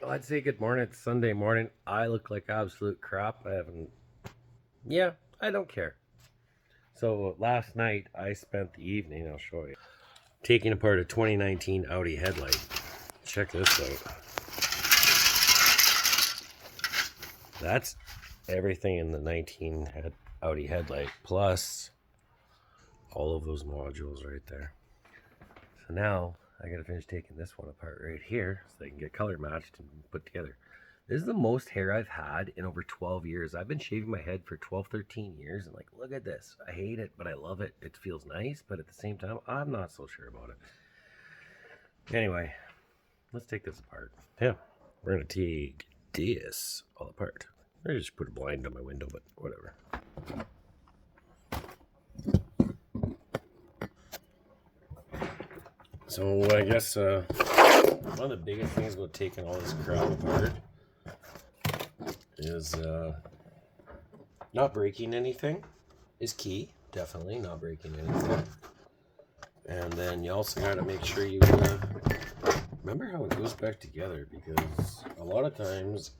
Well, I'd say good morning. It's Sunday morning. I look like absolute crap. I haven't. Yeah, I don't care. So last night I spent the evening. I'll show you. Taking apart a 2019 Audi headlight. Check this out. That's everything in the 19 Audi headlight plus all of those modules right there. So now I gotta finish taking this one apart right here so they can get color matched and put together. This is the most hair I've had in over 12 years. I've been shaving my head for 12, 13 years. And like, look at this. I hate it, but I love it. It feels nice, but at the same time, I'm not so sure about it. Anyway, let's take this apart. Yeah, we're going to take this all apart. I just put a blind on my window, but whatever. So I guess one of the biggest things about taking all this crap apart is not breaking anything is key. Definitely not breaking anything. And then you also got to make sure you remember how it goes back together, because a lot of times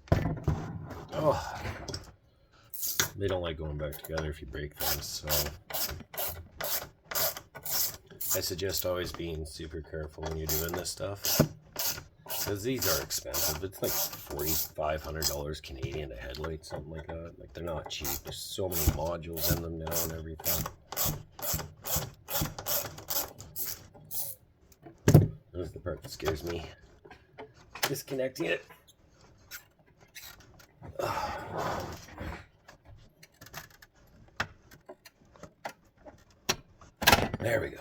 they don't like going back together if you break things. So I suggest always being super careful when you're doing this stuff, because these are expensive. It's like $4,500 Canadian a headlight, something like that. Like, they're not cheap. There's so many modules in them now and everything. This is the part that scares me. Disconnecting it. There we go.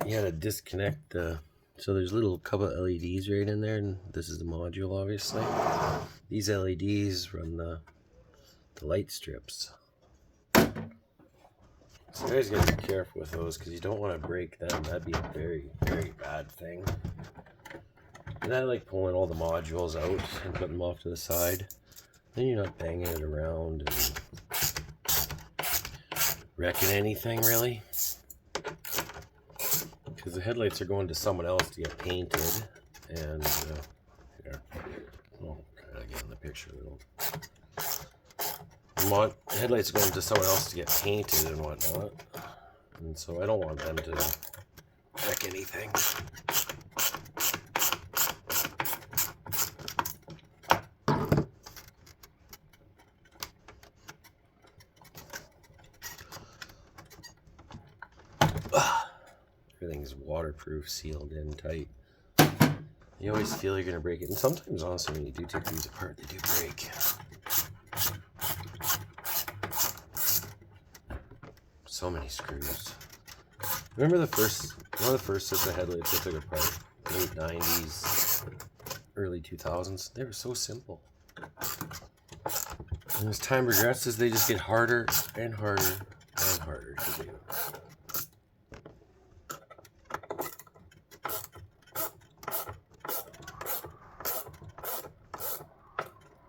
You gotta disconnect the. So there's a little couple of LEDs right in there, and this is the module, obviously. These LEDs run the light strips. So you guys gotta be careful with those, because you don't want to break them. That'd be a very, very bad thing. And I like pulling all the modules out and putting them off to the side. Then you're not banging it around and wrecking anything, really. Because the headlights are going to someone else to get painted. And, here. Oh, kind of get in the picture a little. The headlights are going to someone else to get painted and whatnot. And so I don't want them to wreck anything. Everything's waterproof, sealed in tight. You always feel you're going to break it. And sometimes, honestly, when you do take these apart, they do break. So many screws. Remember one of the first sets of headlights I took apart? Late 90s, early 2000s. They were so simple. And as time progresses, they just get harder and harder and harder to do.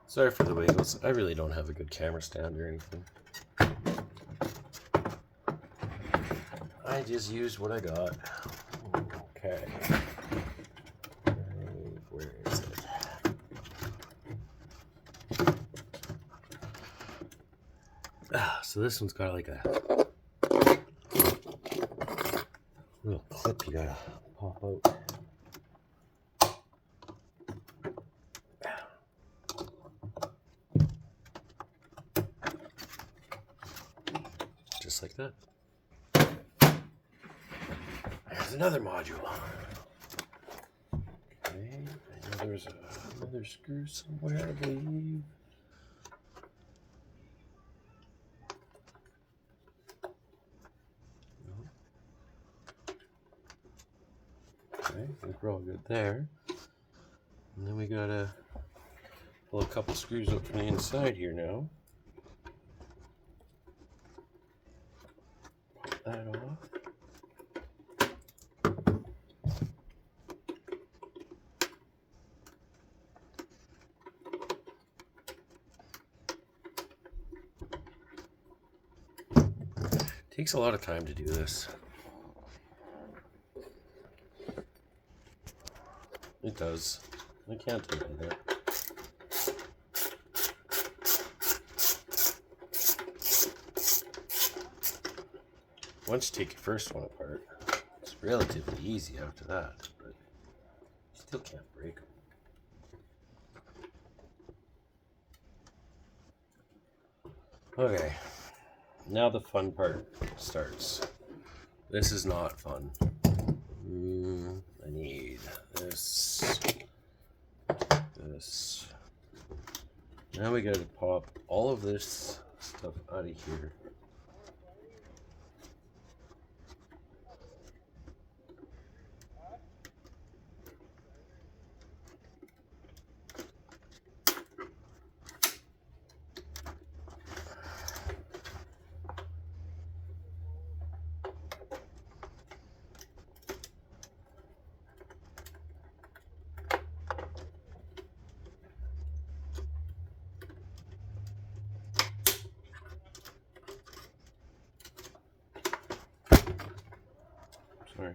Sorry for the wiggles. I really don't have a good camera stand or anything. I just used what I got. Okay. Where is it? So this one's got like a little clip you gotta pop out. Just like that. There's another module. Okay, I know there's another screw somewhere, I believe. No. Okay, I think we're all good there. And then we gotta pull a couple screws up from the inside here now. Pop that off. Takes a lot of time to do this. It does. I can't take it there. Once you take your first one apart, it's relatively easy after that, but you still can't break them. Okay, now the fun part starts. This is not fun. I need this. Now we gotta pop all of this stuff out of here. Sorry.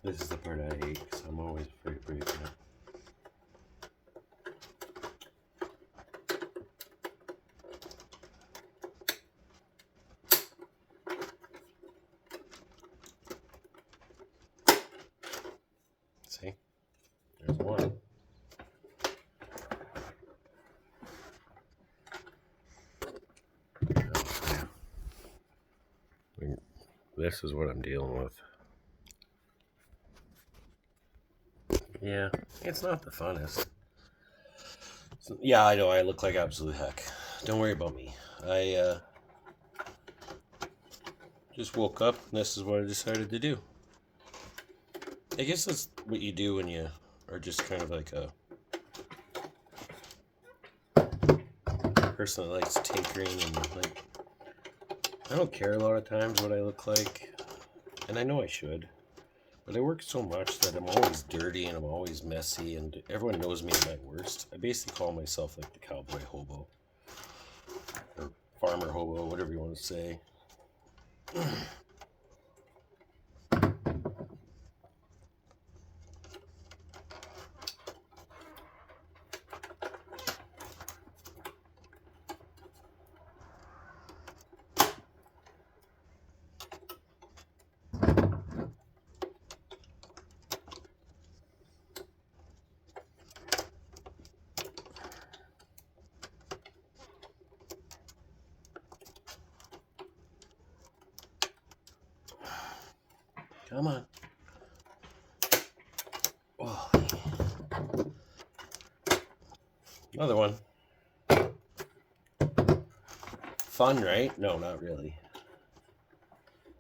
This is the part I hate because I'm always afraid of breaking it. See? There's one. This is what I'm dealing with. Yeah, it's not the funnest. So, yeah, I know I look like absolute heck. Don't worry about me. I just woke up and this is what I decided to do. I guess that's what you do when you are just kind of like a person that likes tinkering and like, I don't care a lot of times what I look like, and I know I should, but I work so much that I'm always dirty and I'm always messy and everyone knows me at my worst. I basically call myself like the cowboy hobo or farmer hobo, whatever you want to say. Come on. Oh. Another one. Fun, right? No, not really.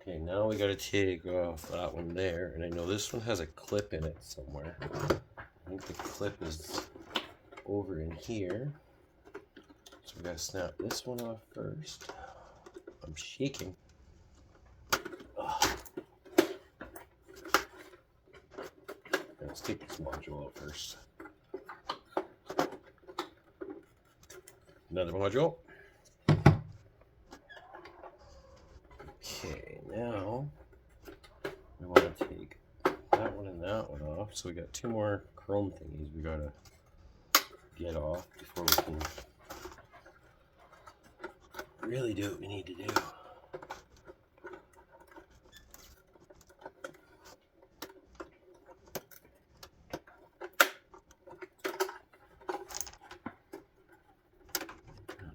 Okay, now we gotta take off that one there, and I know this one has a clip in it somewhere. I think the clip is over in here. So we gotta snap this one off first. I'm shaking. Let's take this module out first. Another module. Okay, now we want to take that one and that one off. So we got two more chrome thingies we gotta get off before we can really do what we need to do.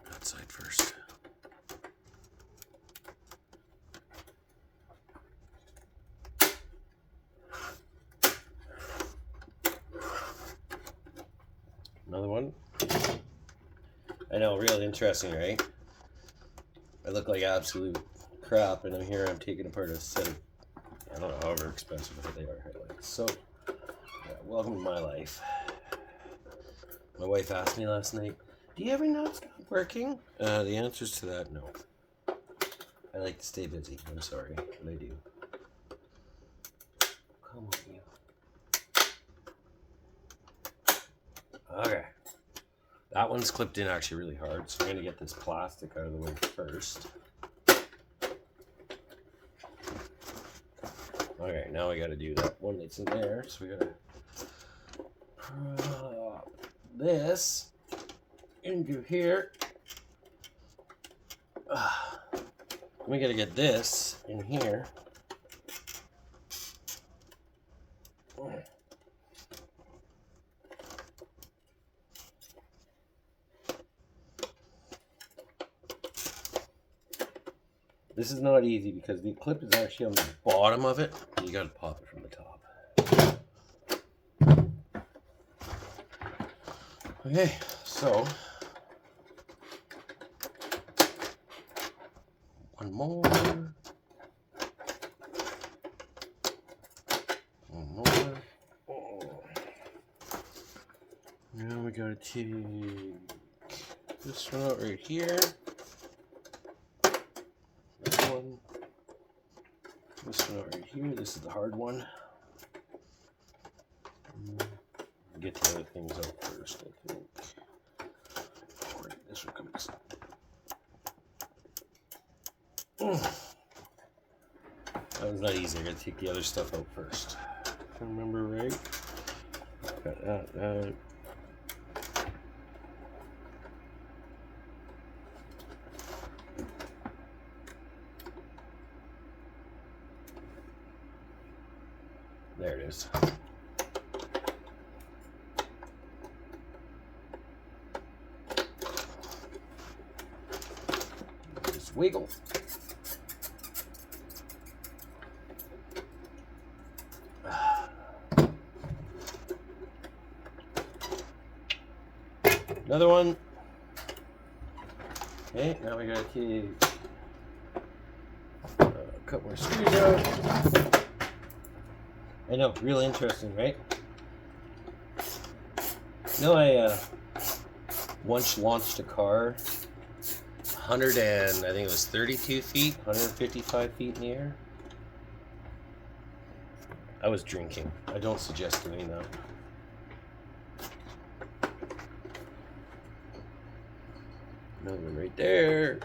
That side first. Another one. I know, really interesting, right? I look like absolute crap, and I'm taking apart a set of, I don't know, however expensive they are headlights. So, yeah, welcome to my life. My wife asked me last night, do you ever not stop working? The answer's to that, no. I like to stay busy. I'm sorry, but I do. Come on, you. Okay. That one's clipped in actually really hard, so I'm going to get this plastic out of the way first. Okay, now we got to do that one that's in there, so we got to prop this into here. We got to get this in here. This is not easy because the clip is actually on the bottom of it. You got to pop it from the top. Okay, so one more. One more. Oh. Now we gotta take this one out right here. This one. This one out right here. This is the hard one. Get the other things out first, I think. Right, this one comes. That was not easy. I gotta take the other stuff out first. If I remember right. Got that out. There it is. Just wiggle. Another one. Okay, now we gotta take a couple more screws out. I know, real interesting, right? You know, I once launched a car 100 and I think it was 32 feet, 155 feet in the air. I was drinking. I don't suggest doing that. Another one right there.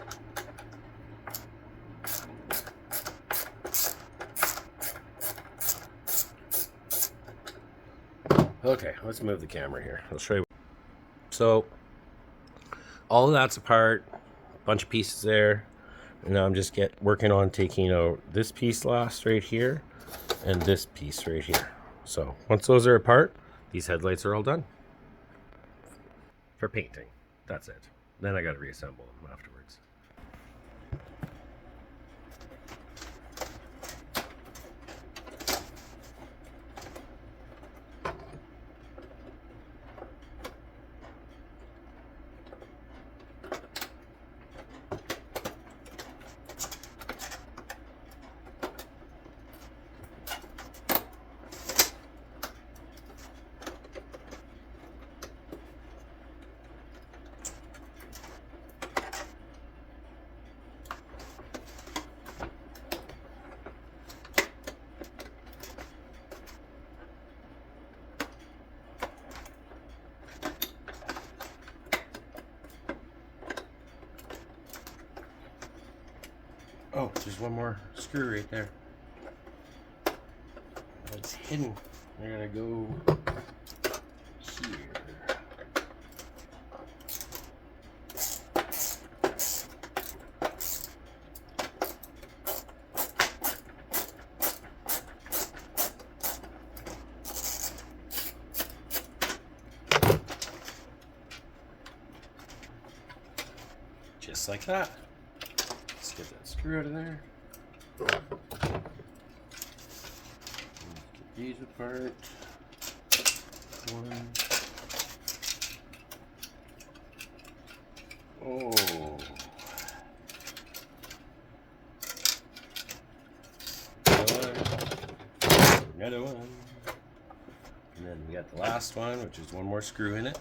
Okay, let's move the camera here. I'll show you. So, all of that's apart. Bunch of pieces there. And now I'm just working on taking out this piece last right here and this piece right here. So, once those are apart, these headlights are all done. For painting. That's it. Then I got to reassemble them afterwards. Oh, there's one more screw right there. It's hidden. I gotta go here. Just like that. Let's get that screw out of there. Get these apart. One. Oh. Another one. And then we got the last one, which is one more screw in it.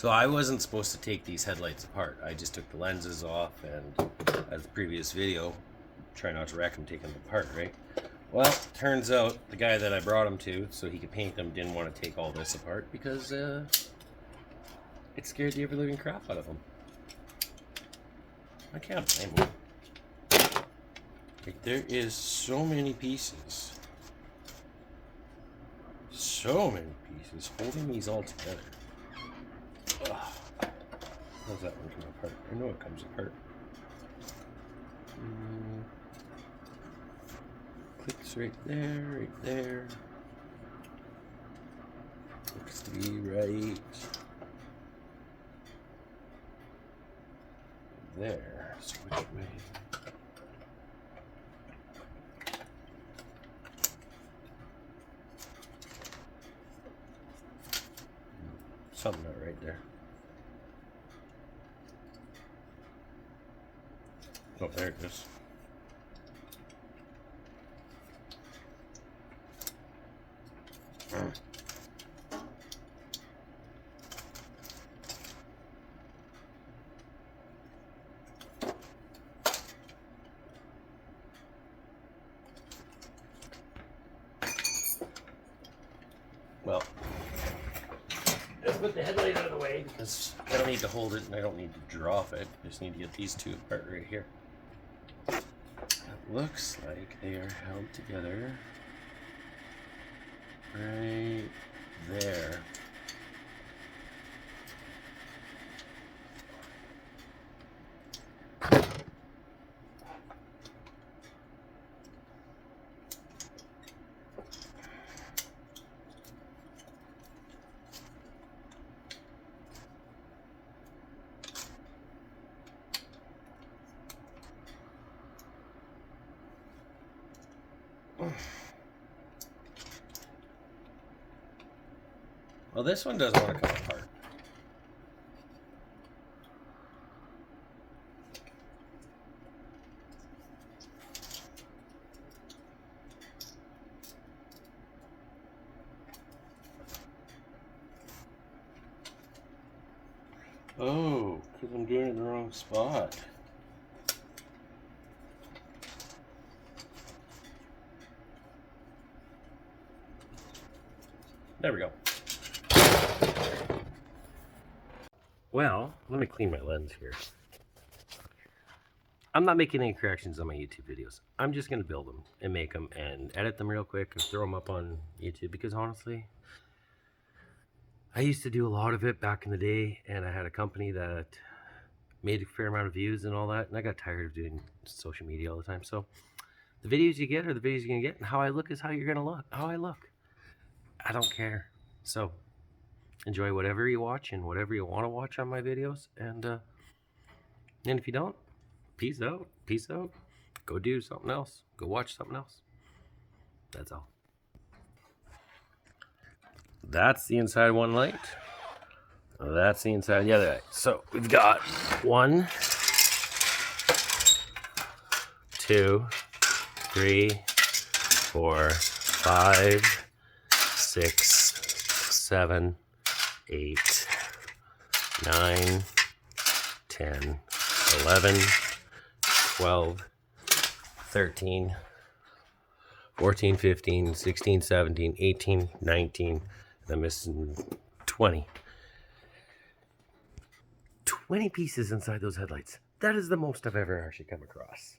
So I wasn't supposed to take these headlights apart. I just took the lenses off, and as the previous video, try not to wreck them taking them apart, right? Well, turns out the guy that I brought them to so he could paint them didn't want to take all this apart because it scared the ever-living crap out of him. I can't blame him. Like, there is so many pieces. So many pieces holding these all together. Ugh. How's that one come apart? I know it comes apart. Clicks right there, right there. Looks to be right there. So which way? Something not right there. Oh, there it is. Well, let's put the headlight out of the way because I don't need to hold it and I don't need to drop it. I just need to get these two apart right here. It looks like they are held together right there. Well, this one doesn't want to come apart. Oh, because I'm doing it in the wrong spot. There we go. Well, let me clean my lens here. I'm not making any corrections on my YouTube videos. I'm just going to build them and make them and edit them real quick and throw them up on YouTube because honestly, I used to do a lot of it back in the day and I had a company that made a fair amount of views and all that, and I got tired of doing social media all the time. So the videos you get are the videos you're going to get, and how I look is how you're going to look. How I look. I don't care. So enjoy whatever you watch and whatever you want to watch on my videos, and if you don't, peace out. Peace out. Go do something else. Go watch something else. That's all. That's the inside one light. That's the inside the other light. So we've got 1, 2, 3, 4, 5, 6, 7, 8, 9, 10, 11, 12, 13, 14, 15, 16, 17, 18, 19, I'm missing 20. 20 pieces inside those headlights. That is the most I've ever actually come across.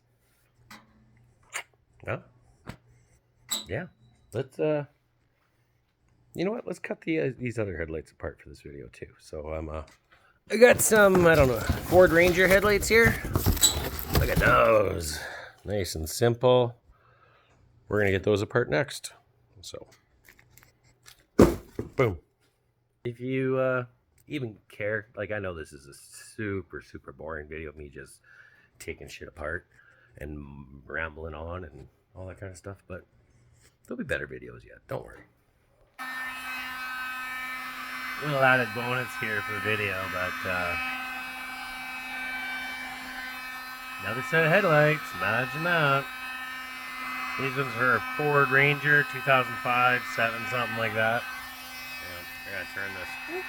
Well, yeah, let's, you know what, let's cut these other headlights apart for this video too. So I got some, I don't know, Ford Ranger headlights here. Look at those. Nice and simple. We're going to get those apart next. So, boom. If you even care, like I know this is a super boring video of me just taking shit apart and rambling on and all that kind of stuff, but there'll be better videos yet. Don't worry. A little added bonus here for the video, but another set of headlights. Imagine that. These ones are a Ford Ranger 2005, 7, something like that. And I gotta turn this.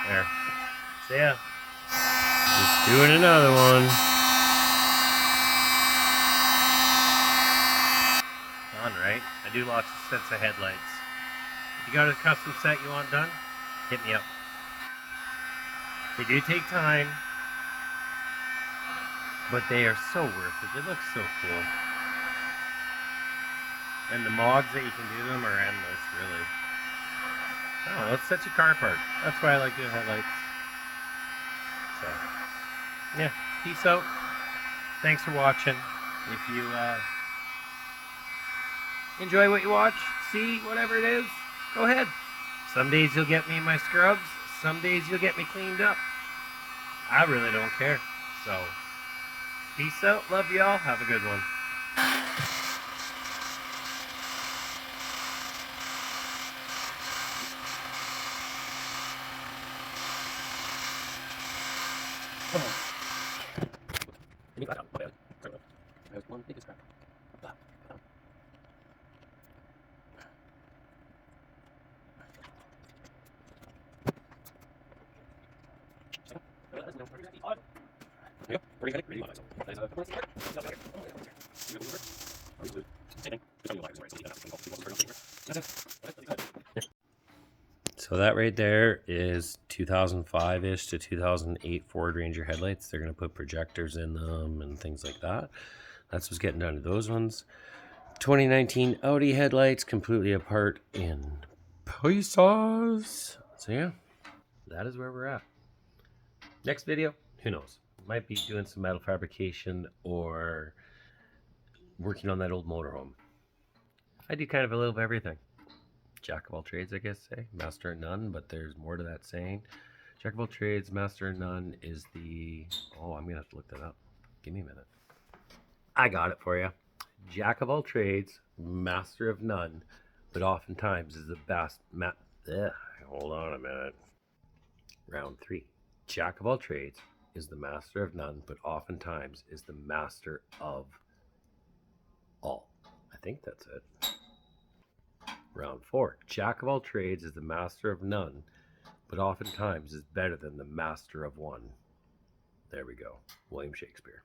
There. So yeah. Just doing another one. On, right? I do lots of sets of headlights. If you got a custom set you want done, hit me up. They do take time, but they are so worth it. They look so cool. And the mods that you can do them are endless, really. Oh, let's set your car apart. That's why I like doing headlights. So, yeah, peace out. Thanks for watching. If you enjoy what you watch, see, whatever it is, go ahead. Some days you'll get me in my scrubs. Some days you'll get me cleaned up. I really don't care. So, peace out. Love y'all. Have a good one. So that right there is 2005-ish to 2008 Ford Ranger headlights. They're going to put projectors in them and things like that. That's what's getting done to those ones. 2019 Audi headlights, completely apart in pieces. So yeah, that is where we're at. Next video, who knows? Might be doing some metal fabrication or working on that old motorhome. I do kind of a little of everything. Jack of all trades, I guess, say. Master of none, but there's more to that saying. Jack of all trades, master of none is the... Oh, I'm going to have to look that up. Give me a minute. I got it for you. Jack of all trades, master of none, but oftentimes is the best... Hold on a minute. Round 3. Jack of all trades is the master of none, but oftentimes is the master of all. I think that's it. Round 4. Jack of all trades is the master of none, but oftentimes is better than the master of one. There we go. William Shakespeare.